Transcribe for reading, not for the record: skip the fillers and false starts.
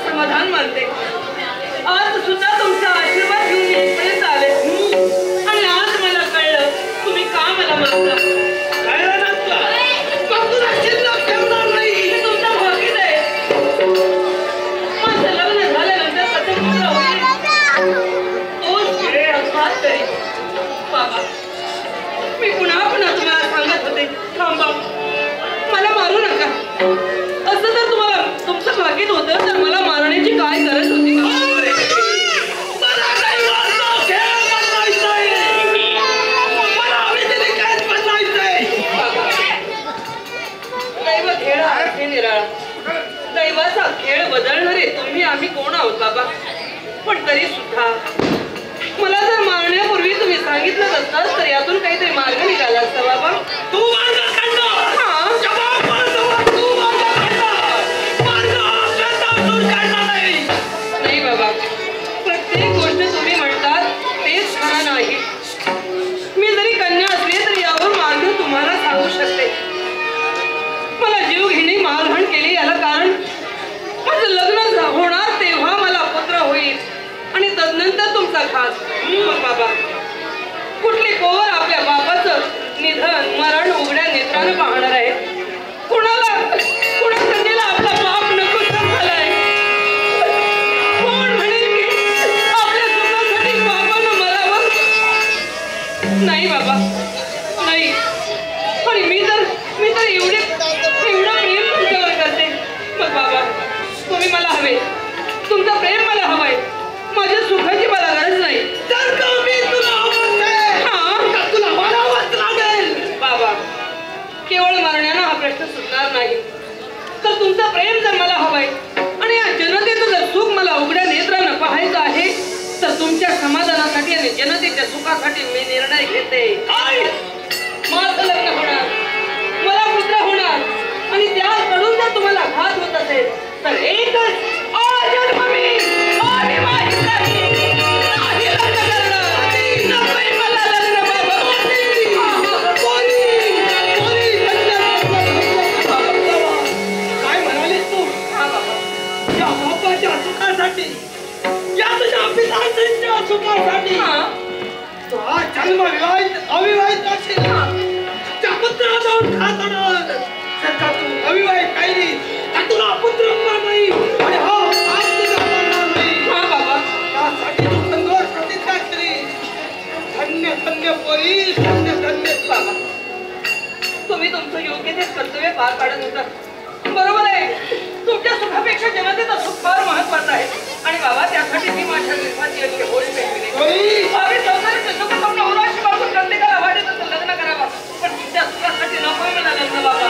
समाधान मानते। आज सुद्धा तुमचा आशीर्वाद घेऊन इथपर्यंत आले आणि आज मला कळलं तुम्ही का मला मागता। तुमचा भागीद आहे। माझं लग्न झाल्यानंतर कसं पुत्र होईल तोच वेळ अपघात करेल। बाबा मी पुन्हा पुन्हा तुम्हाला सांगत होते थांबा, मला मारू नका। असं जर तुम्हाला तुमचं भागीद होतं तर मला मारण्याची काय गरज होती? दैवाचा खेळ बदलणारे तुम्ही आम्ही कोण आहोत बाबा? पण तरी सुद्धा मला जर मारण्यापूर्वी तुम्ही सांगितलं असतं तर यातून काहीतरी मार्ग निघाला असता बाबा। तू नाही बाबा, प्रत्येक गोष्ट तुम्ही म्हणतात तेच खरं नाही। मी जरी कन्या असले तरी यावर मार्ग तुम्हाला सांगू शकते। मला जीव घेणे मारहाण केली याला कारण माझं लग्न होणार तेव्हा मला पुत्र होईल आणि तदनंतर तुमचा खास। मग बाबा कुठली कोवर आपल्या बापाचं निधन मरण उघड्या नेत्रानं पाहणार आहे? कुणाला कन्येला आपला बाप नको झालाय? कोण म्हणेल की आपल्या सुखासाठी बापानं मरावं? नाही बाबा नाही। आणि मी तर एवढं प्रेम तुमच्यावर करते। मग बाबा तुम्ही मला हवे, तुमचं प्रेम मला हवंय, माझ्या सुखाची मला गरज नाही। तुला मारावंच लागेल बाबा। केवळ मारण्यानं हा प्रश्न सुटणार नाही, तर तुमचं प्रेम जर मला हवंय आणि या जनतेचं जर सुख मला उघड्या नेत्रानं पाहायचं आहे तर तुमच्या समाधानासाठी आणि जनतेच्या सुखासाठी मी निर्णय घेते। माझं लग्न होणार, मला पुत्र होणार आणि त्याकडून जर तुम्हाला घात होत असेल तर एकच अजन्म मी अविवाहित राहीन। नाही लग्न करणार, नकोय मला लग्न बाबा। काय म्हणालीस तू? हा बाबा, या बापाच्या सुखासाठी, या तुझ्या पितांच्या सुखासाठी तू हा जन्म अविवाहित असेल ना? त्या पुत्राला जाऊन खाताना जर का तू अविवाहित राहिली तर तुला पुत्र होणार नाही आणि हा तुझा होणार नाही। हा बाबा, त्यासाठी तू कंगोर प्रतिज्ञा केली। धन्य धन्य पोरी, धन्य धन्य बाबा तुम्ही तुमचं योग्य तेच कर्तव्य पार पाडत होता। बरोबर आहे, तुमच्या सुखापेक्षा जनतेचं सुख फार महत्वाचं आहे आणि बाबा त्यासाठी मी माझ्या निर्माची अशी होळी पेटविली। भावी संसाराचे सुख स्वप्न उराशी बाबून प्रत्येकाला वाटत असं लग्न करावं, पण तुमच्या सुखासाठी नको मला लग्न बाबा।